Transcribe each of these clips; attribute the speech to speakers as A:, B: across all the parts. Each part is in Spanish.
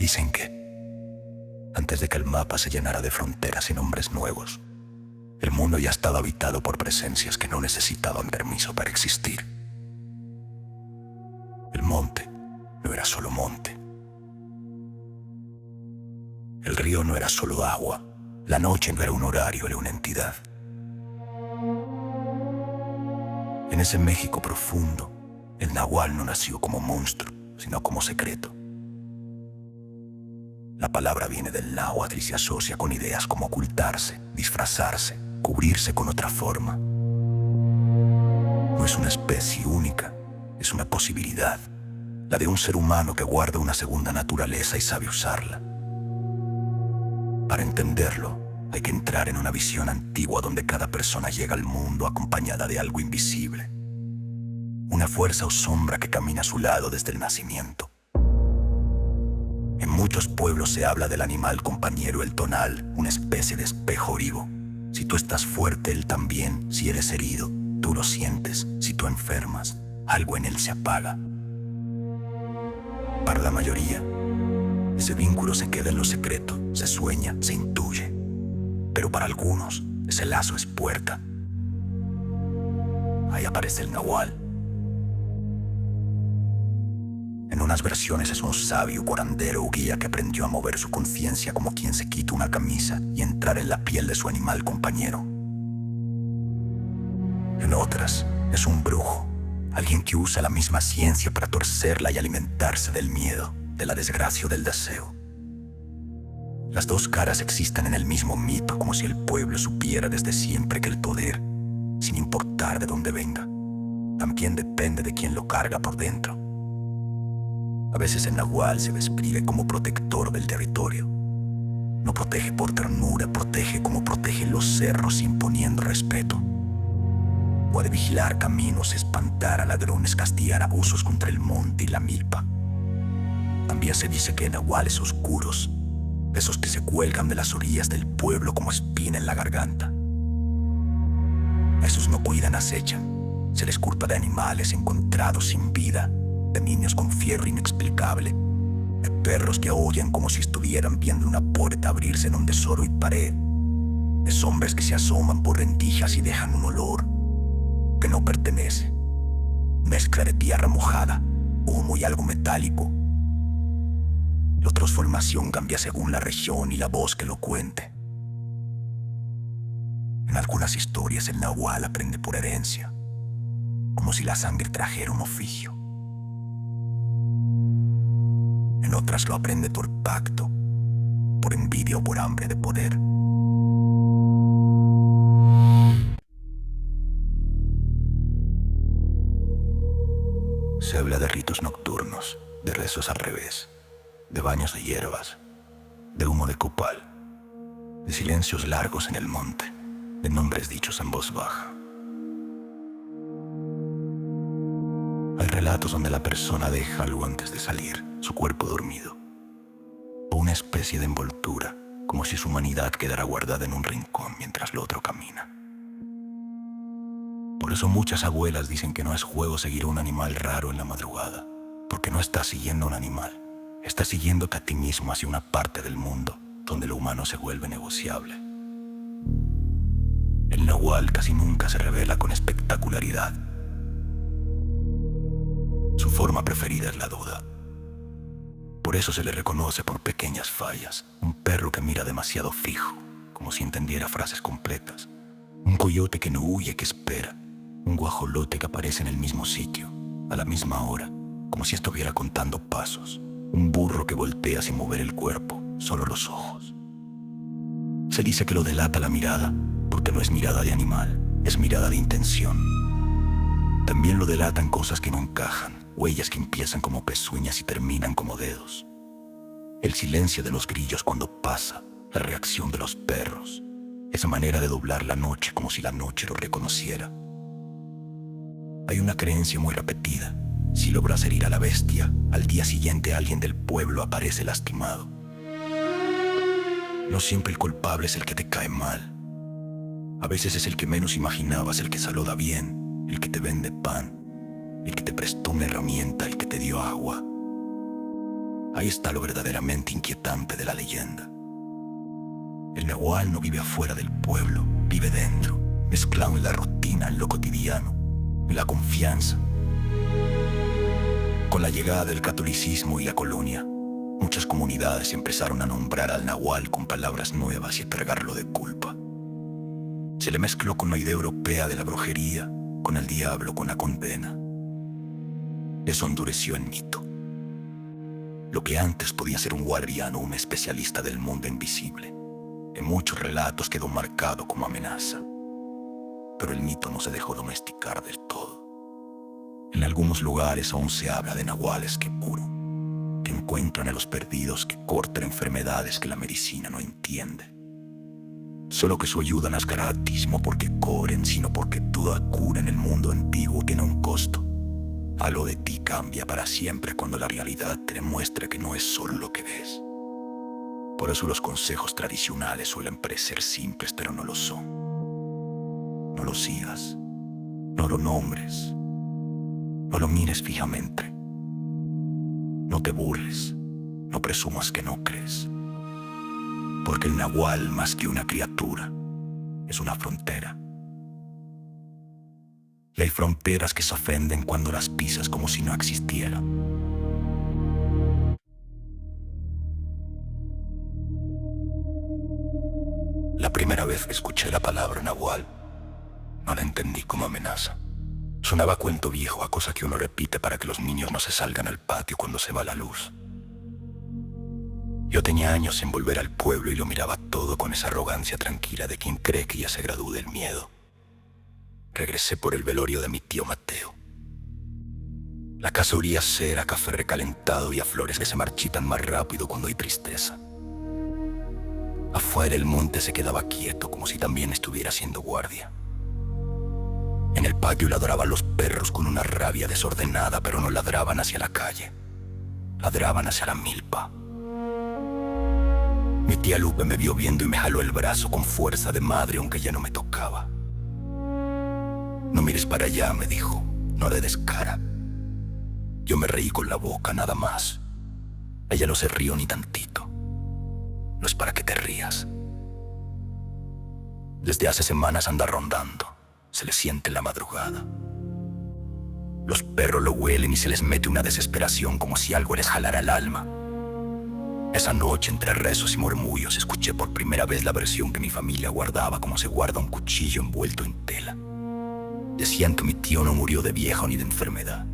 A: Dicen que, antes de que el mapa se llenara de fronteras y nombres nuevos, el mundo ya estaba habitado por presencias que no necesitaban permiso para existir. El monte no era solo monte. El río no era solo agua. La noche no era un horario, era una entidad. En ese México profundo, el nahual no nació como monstruo, sino como secreto. La palabra viene del náhuatl y se asocia con ideas como ocultarse, disfrazarse, cubrirse con otra forma. No es una especie única, es una posibilidad, la de un ser humano que guarda una segunda naturaleza y sabe usarla. Para entenderlo, hay que entrar en una visión antigua donde cada persona llega al mundo acompañada de algo invisible. Una fuerza o sombra que camina a su lado desde el nacimiento. En muchos pueblos se habla del animal compañero, el tonal, una especie de espejo vivo. Si tú estás fuerte, él también. Si eres herido, tú lo sientes. Si tú enfermas, algo en él se apaga. Para la mayoría, ese vínculo se queda en lo secreto, se sueña, se intuye. Pero para algunos, ese lazo es puerta. Ahí aparece el nahual. En unas versiones es un sabio, curandero o guía que aprendió a mover su conciencia como quien se quita una camisa y entrar en la piel de su animal compañero. En otras, es un brujo, alguien que usa la misma ciencia para torcerla y alimentarse del miedo, de la desgracia o del deseo. Las dos caras existen en el mismo mito, como si el pueblo supiera desde siempre que el poder, sin importar de dónde venga, también depende de quien lo carga por dentro. A veces el nahual se describe como protector del territorio. No protege por ternura, protege como protegen los cerros, imponiendo respeto. Puede vigilar caminos, espantar a ladrones, castigar abusos contra el monte y la milpa. También se dice que hay nahuales oscuros, esos que se cuelgan de las orillas del pueblo como espina en la garganta. Esos no cuidan, acechan. Se les culpa de animales encontrados sin vida, de niños con fiebre inexplicable, de perros que aullan como si estuvieran viendo una puerta abrirse en un tesoro y pared, de sombras que se asoman por rendijas y dejan un olor que no pertenece, mezcla de tierra mojada, humo y algo metálico. La transformación cambia según la región y la voz que lo cuente. En algunas historias el nahual aprende por herencia, como si la sangre trajera un oficio. En otras lo aprende por pacto, por envidia o por hambre de poder. Se habla de ritos nocturnos, de rezos al revés, de baños de hierbas, de humo de copal, de silencios largos en el monte, de nombres dichos en voz baja. Hay relatos donde la persona deja algo antes de salir, su cuerpo dormido, o una especie de envoltura, como si su humanidad quedara guardada en un rincón mientras lo otro camina. Por eso muchas abuelas dicen que no es juego seguir a un animal raro en la madrugada, porque no estás siguiendo a un animal, estás siguiéndote a ti mismo hacia una parte del mundo donde lo humano se vuelve negociable. El nahual casi nunca se revela con espectacularidad. Su forma preferida es la duda. Por eso se le reconoce por pequeñas fallas. Un perro que mira demasiado fijo, como si entendiera frases completas. Un coyote que no huye, que espera. Un guajolote que aparece en el mismo sitio, a la misma hora, como si estuviera contando pasos. Un burro que voltea sin mover el cuerpo, solo los ojos. Se dice que lo delata la mirada, porque no es mirada de animal, es mirada de intención. También lo delatan cosas que no encajan, huellas que empiezan como pezuñas y terminan como dedos. El silencio de los grillos cuando pasa, la reacción de los perros, esa manera de doblar la noche como si la noche lo reconociera. Hay una creencia muy repetida: si logras herir a la bestia, al día siguiente alguien del pueblo aparece lastimado. No siempre el culpable es el que te cae mal. A veces es el que menos imaginabas, el que saluda bien, el que te vende pan, el que te prestó una herramienta, el que te dio agua. Ahí está lo verdaderamente inquietante de la leyenda. El nahual no vive afuera del pueblo, vive dentro, mezclado en la rutina, en lo cotidiano, en la confianza. Con la llegada del catolicismo y la colonia, muchas comunidades empezaron a nombrar al nahual con palabras nuevas y a cargarlo de culpa. Se le mezcló con la idea europea de la brujería, con el diablo, con la condena. Eso endureció el mito. Lo que antes podía ser un guardián o un especialista del mundo invisible, en muchos relatos quedó marcado como amenaza. Pero el mito no se dejó domesticar del todo. En algunos lugares aún se habla de nahuales que curan, que encuentran a los perdidos, que cortan enfermedades que la medicina no entiende. Solo que su ayuda no es gratis, no porque cobren, sino porque toda cura en el mundo antiguo tiene un costo. Algo de ti cambia para siempre cuando la realidad te demuestra que no es solo lo que ves. Por eso los consejos tradicionales suelen parecer simples, pero no lo son. No lo sigas, no lo nombres, no lo mires fijamente. No te burles, no presumas que no crees. Porque el nahual, más que una criatura, es una frontera. Y hay fronteras que se ofenden cuando las pisas como si no existieran. La primera vez que escuché la palabra nahual, no la entendí como amenaza. Sonaba a cuento viejo, a cosa que uno repite para que los niños no se salgan al patio cuando se va la luz. Yo tenía años sin volver al pueblo y lo miraba todo con esa arrogancia tranquila de quien cree que ya se graduó del miedo. Regresé por el velorio de mi tío Mateo. La casa olía a cera, a café recalentado y a flores que se marchitan más rápido cuando hay tristeza. Afuera el monte se quedaba quieto, como si también estuviera haciendo guardia. En el patio ladraban los perros con una rabia desordenada, pero no ladraban hacia la calle. Ladraban hacia la milpa. Mi tía Lupe me vio viendo y me jaló el brazo con fuerza de madre, aunque ya no me tocaba. No mires para allá, me dijo, no le des cara. Yo me reí con la boca, nada más. Ella no se rió ni tantito. No es para que te rías. Desde hace semanas anda rondando. Se le siente en la madrugada. Los perros lo huelen y se les mete una desesperación como si algo les jalara el alma. Esa noche, entre rezos y murmullos, escuché por primera vez la versión que mi familia guardaba como se guarda un cuchillo envuelto en tela. Decían que mi tío no murió de viejo ni de enfermedad.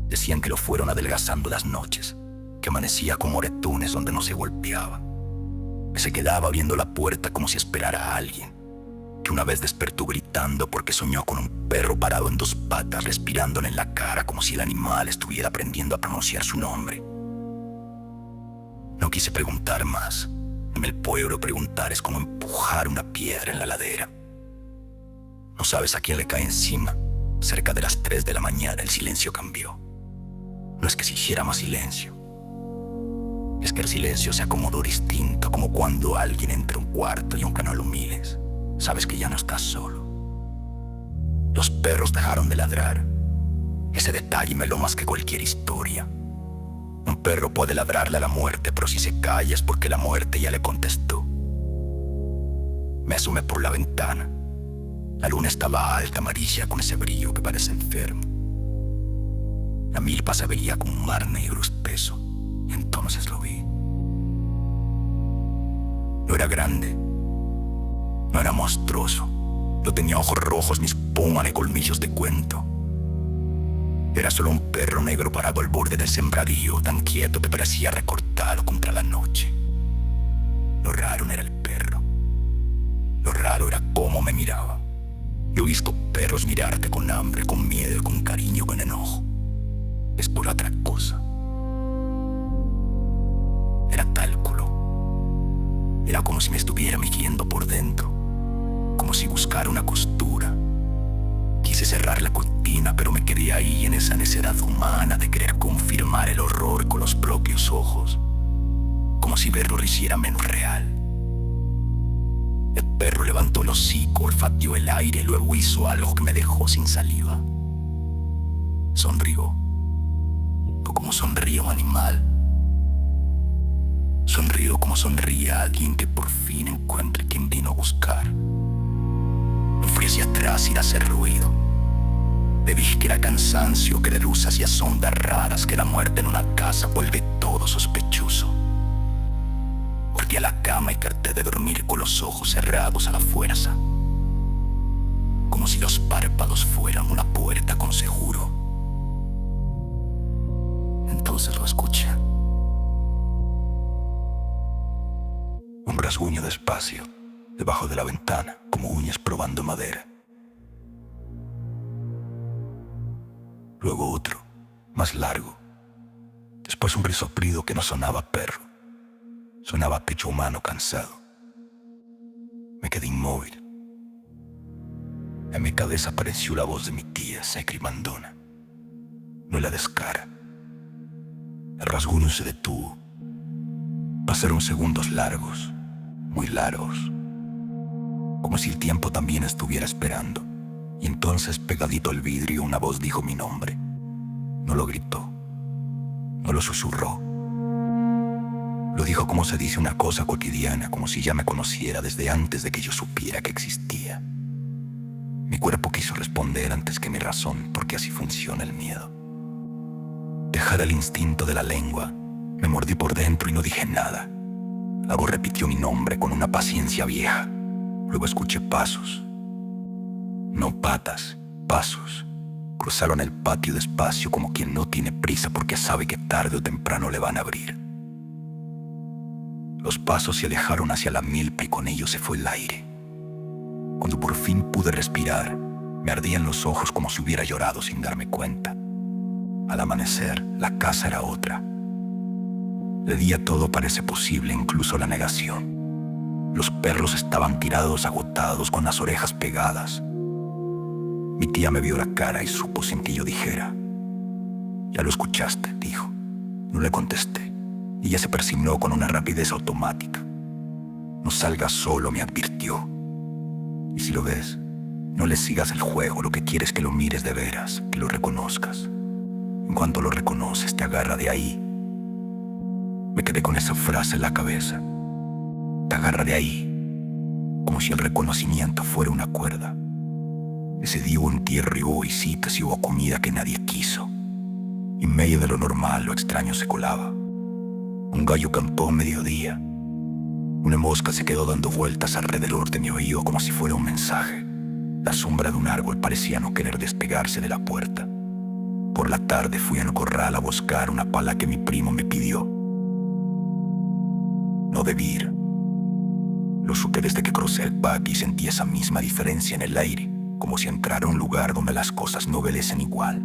A: Decían que lo fueron adelgazando las noches, que amanecía con moretones donde no se golpeaba, que se quedaba viendo la puerta como si esperara a alguien, que una vez despertó gritando porque soñó con un perro parado en dos patas respirándole en la cara como si el animal estuviera aprendiendo a pronunciar su nombre. No quise preguntar más. En el pueblo preguntar es como empujar una piedra en la ladera. No sabes a quién le cae encima. Cerca de las 3 de la mañana el silencio cambió. No es que se hiciera más silencio. Es que el silencio se acomodó distinto, como cuando alguien entra a un cuarto y aunque no lo mires, sabes que ya no estás solo. Los perros dejaron de ladrar. Ese detalle me lo más que cualquier historia. Un perro puede ladrarle a la muerte, pero si se calla es porque la muerte ya le contestó. Me asomé por la ventana. La luna estaba alta, amarilla, con ese brillo que parece enfermo. La milpa se veía como un mar negro espeso. Y entonces lo vi. No era grande. No era monstruoso. No tenía ojos rojos ni espuma ni colmillos de cuento. Era solo un perro negro parado al borde del sembradío, tan quieto que parecía recortado contra la noche. Lo raro no era el perro. Lo raro era cómo me miraba. Yo he visto perros mirarte con hambre, con miedo, con cariño, con enojo. Es por otra cosa. Era tálculo. Era como si me estuviera midiendo por dentro. Como si buscara una costura. Quise cerrar la cortina, pero me quedé ahí en esa necedad humana de querer confirmar el horror con los propios ojos. Como si verlo lo hiciera menos real. El perro levantó el hocico, olfateó el aire y luego hizo algo que me dejó sin saliva. Sonrió. O como sonríe un animal. Sonrío como sonría alguien que por fin encuentre quien vino a buscar. No fui hacia atrás ir a hacer ruido. Debí que era cansancio, que de luz hacía ondas raras, que la muerte en una casa vuelve todo sospechoso. Volví a la cama y traté de dormir con los ojos cerrados a la fuerza, como si los párpados fueran una puerta con seguro. Entonces lo escuché. Un rasguño despacio, debajo de la ventana, como uñas probando madera. Luego otro, más largo. Después un resoplido que no sonaba perro. Sonaba pecho humano cansado. Me quedé inmóvil. En mi cabeza apareció la voz de mi tía, seca y mandona. No la descara. El rasguño se detuvo. Pasaron segundos largos, muy largos, como si el tiempo también estuviera esperando. Y entonces, pegadito al vidrio, una voz dijo mi nombre. No lo gritó, no lo susurró. Lo dijo como se dice una cosa cotidiana, como si ya me conociera desde antes de que yo supiera que existía. Mi cuerpo quiso responder antes que mi razón, porque así funciona el miedo. Dejar el instinto de la lengua, me mordí por dentro y no dije nada. La voz repitió mi nombre con una paciencia vieja. Luego escuché pasos. No patas, pasos. Cruzaron el patio despacio como quien no tiene prisa porque sabe que tarde o temprano le van a abrir. Los pasos se alejaron hacia la milpa y con ellos se fue el aire. Cuando por fin pude respirar, me ardían los ojos como si hubiera llorado sin darme cuenta. Al amanecer, la casa era otra. De día todo parece posible, incluso la negación. Los perros estaban tirados, agotados, con las orejas pegadas. Mi tía me vio la cara y supo sin que yo dijera. «Ya lo escuchaste», dijo. No le contesté. Ella se persignó con una rapidez automática. «No salgas solo», me advirtió. «Y si lo ves, no le sigas el juego. Lo que quieres es que lo mires de veras, que lo reconozcas. En cuanto lo reconoces, te agarra de ahí». Me quedé con esa frase en la cabeza. Te agarra de ahí, como si el reconocimiento fuera una cuerda. Ese día hubo entierro y hubo visitas y hubo comida que nadie quiso. Y en medio de lo normal, lo extraño se colaba. Un gallo cantó a mediodía. Una mosca se quedó dando vueltas alrededor de mi oído como si fuera un mensaje. La sombra de un árbol parecía no querer despegarse de la puerta. Por la tarde fui al corral a buscar una pala que mi primo me pidió. No debí ir. Lo supe desde que crucé el patio y sentí esa misma diferencia en el aire, como si entrara a un lugar donde las cosas no velecen igual.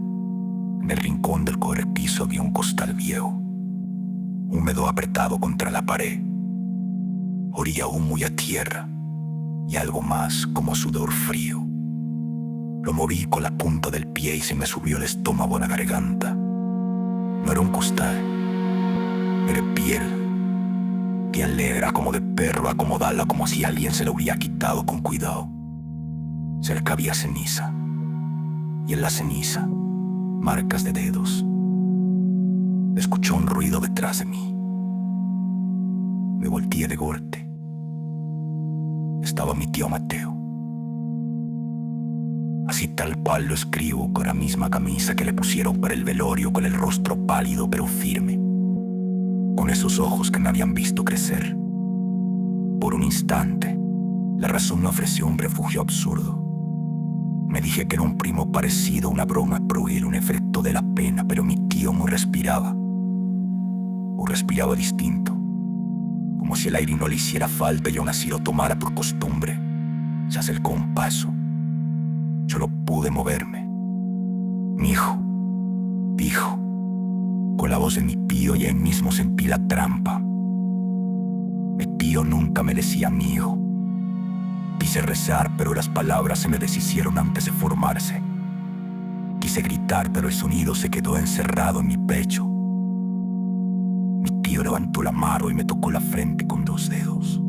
A: En el rincón del correpiso había un costal viejo, húmedo apretado contra la pared. Olía humo y a tierra, y algo más como sudor frío. Lo moví con la punta del pie y se me subió el estómago a la garganta. No era un costal, era piel negra como de perro, acomodada como si alguien se la hubiera quitado con cuidado. Cerca había ceniza, y en la ceniza, marcas de dedos. Escuchó un ruido detrás de mí. Me volteé de golpe. Estaba mi tío Mateo. Así tal cual lo escribo, con la misma camisa que le pusieron para el velorio, con el rostro pálido pero firme, con esos ojos que me habían visto crecer. Por un instante, la razón me ofreció un refugio absurdo. Me dije que era un primo parecido, una broma, prohibir un efecto de la pena, pero mi tío no respiraba. O respiraba distinto, como si el aire no le hiciera falta y aún así lo tomara por costumbre. Se acercó un paso. Yo no pude moverme. «Mijo», dijo, con la voz de mi tío, y ahí mismo sentí la trampa. Mi tío nunca me decía «mijo». Quise rezar, pero las palabras se me deshicieron antes de formarse. Quise gritar, pero el sonido se quedó encerrado en mi pecho. Mi tío levantó la mano y me tocó la frente con 2 dedos.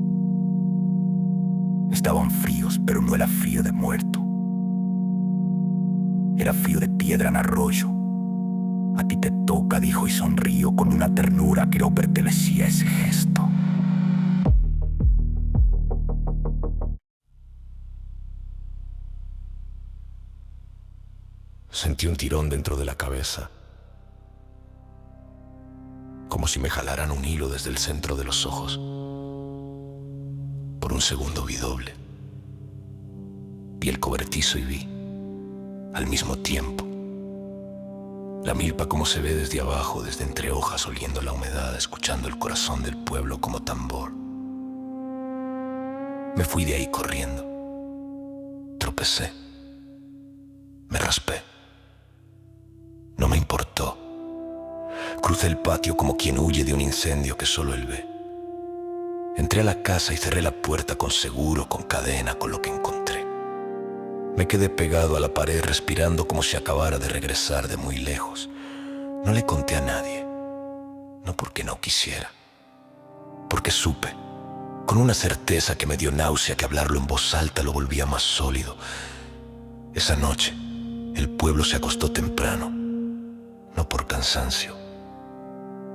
A: Estaban fríos, pero no era frío de muerto. Era frío de piedra en arroyo. A ti te toca, dijo y sonrió con una ternura que no pertenecía a ese gesto.
B: Sentí un tirón dentro de la cabeza, como si me jalaran un hilo desde el centro de los ojos. Por un segundo vi doble. Vi el cobertizo y vi, al mismo tiempo, la milpa como se ve desde abajo, desde entre hojas, oliendo la humedad, escuchando el corazón del pueblo como tambor. Me fui de ahí corriendo. Tropecé. Me raspé. No me importó. Crucé el patio como quien huye de un incendio que solo él ve. Entré a la casa y cerré la puerta con seguro, con cadena, con lo que encontré. Me quedé pegado a la pared respirando como si acabara de regresar de muy lejos. No le conté a nadie, no porque no quisiera, porque supe, con una certeza que me dio náusea que hablarlo en voz alta lo volvía más sólido. Esa noche, el pueblo se acostó temprano, no por cansancio,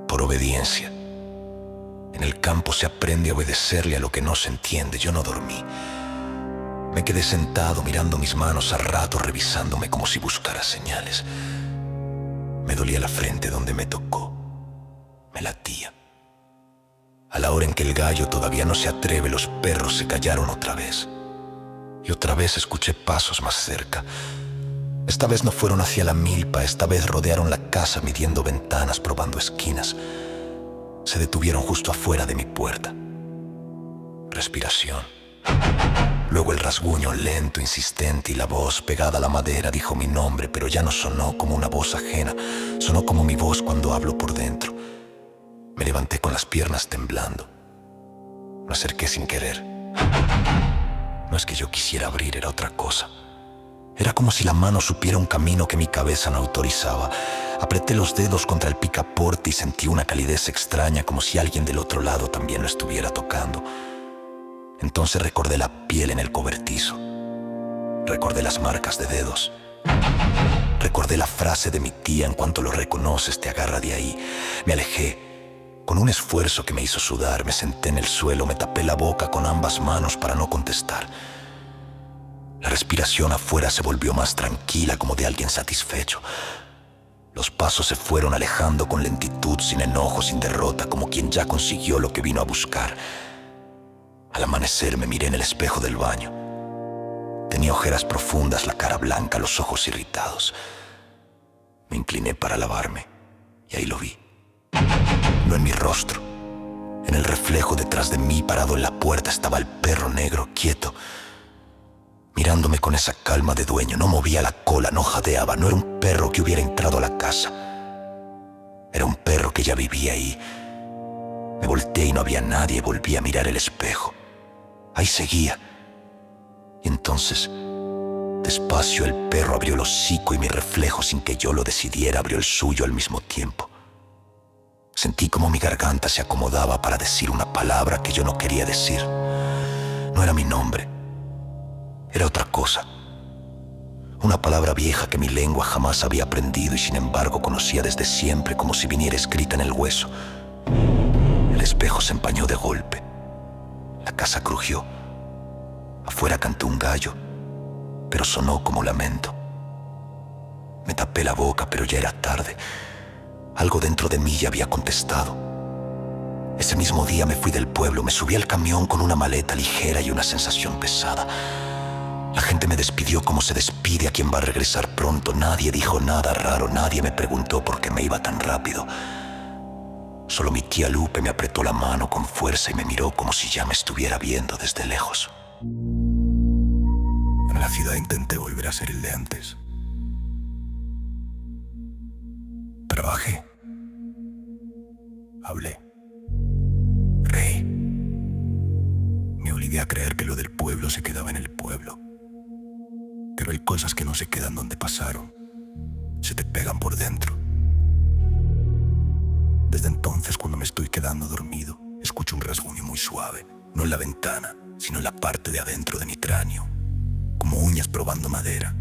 B: por obediencia. En el campo se aprende a obedecerle a lo que no se entiende. Yo no dormí. Me quedé sentado mirando mis manos a rato, revisándome como si buscara señales. Me dolía la frente donde me tocó. Me latía. A la hora en que el gallo todavía no se atreve, los perros se callaron otra vez. Y otra vez escuché pasos más cerca. Esta vez no fueron hacia la milpa, esta vez rodearon la casa midiendo ventanas, probando esquinas. Se detuvieron justo afuera de mi puerta. Respiración. Luego el rasguño lento, insistente, y la voz pegada a la madera dijo mi nombre, pero ya no sonó como una voz ajena, sonó como mi voz cuando hablo por dentro. Me levanté con las piernas temblando. Me acerqué sin querer. No es que yo quisiera abrir, era otra cosa. Era como si la mano supiera un camino que mi cabeza no autorizaba. Apreté los dedos contra el picaporte y sentí una calidez extraña, como si alguien del otro lado también lo estuviera tocando. Entonces recordé la piel en el cobertizo. Recordé las marcas de dedos. Recordé la frase de mi tía: en cuanto lo reconoces, te agarra de ahí. Me alejé. Con un esfuerzo que me hizo sudar, me senté en el suelo, me tapé la boca con ambas manos para no contestar. La respiración afuera se volvió más tranquila, como de alguien satisfecho. Los pasos se fueron alejando con lentitud, sin enojo, sin derrota, como quien ya consiguió lo que vino a buscar. Al amanecer me miré en el espejo del baño. Tenía ojeras profundas, la cara blanca, los ojos irritados. Me incliné para lavarme y ahí lo vi. No en mi rostro. En el reflejo detrás de mí, parado en la puerta, estaba el perro negro, quieto, mirándome con esa calma de dueño. No movía la cola, no jadeaba. No era un perro que hubiera entrado a la casa. Era un perro que ya vivía ahí. Me volteé y no había nadie. Volví a mirar el espejo. Ahí seguía. Y entonces, despacio, el perro abrió el hocico y mi reflejo, sin que yo lo decidiera, abrió el suyo al mismo tiempo. Sentí como mi garganta se acomodaba para decir una palabra que yo no quería decir. No era mi nombre. Era otra cosa. Una palabra vieja que mi lengua jamás había aprendido y sin embargo conocía desde siempre, como si viniera escrita en el hueso. El espejo se empañó de golpe. La casa crujió. Afuera cantó un gallo, pero sonó como lamento. Me tapé la boca, pero ya era tarde. Algo dentro de mí ya había contestado. Ese mismo día me fui del pueblo, me subí al camión con una maleta ligera y una sensación pesada. La gente me despidió como se despide a quien va a regresar pronto. Nadie dijo nada raro, nadie me preguntó por qué me iba tan rápido. Solo mi tía Lupe me apretó la mano con fuerza y me miró como si ya me estuviera viendo desde lejos.
A: En la ciudad intenté volver a ser el de antes. Trabajé. Hablé. Reí. Me obligué a creer que lo del pueblo se quedaba en el pueblo. Pero hay cosas que no se quedan donde pasaron. Se te pegan por dentro. Desde entonces, cuando me estoy quedando dormido, escucho un rasguño muy suave, no en la ventana, sino en la parte de adentro de mi cráneo, como uñas probando madera.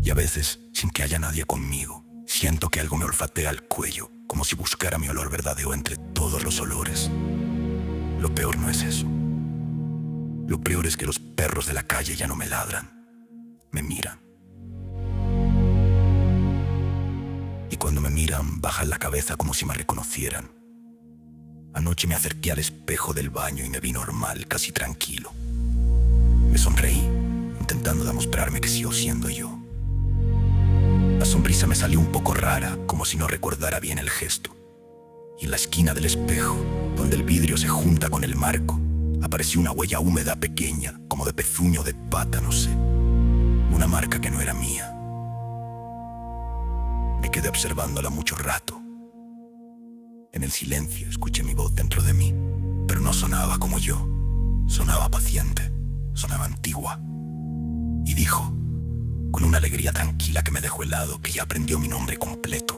A: Y a veces, sin que haya nadie conmigo, Siento que algo me olfatea el cuello, como si buscara mi olor verdadero entre todos los olores. Lo peor no es eso. Lo peor es que los perros de la calle ya no me ladran, me miran. Y cuando me miran, bajan la cabeza como si me reconocieran. Anoche me acerqué al espejo del baño y me vi normal, casi tranquilo. Me sonreí, intentando demostrarme que sigo siendo yo. La sonrisa me salió un poco rara, como si no recordara bien el gesto. Y en la esquina del espejo, donde el vidrio se junta con el marco, apareció una huella húmeda pequeña, como de pezuño de pata, no sé. Una marca que no era mía. Me quedé observándola mucho rato. En el silencio escuché mi voz dentro de mí, pero no sonaba como yo. Sonaba paciente, sonaba antigua. Y dijo, con una alegría tranquila que me dejó helado, que ya aprendió mi nombre completo.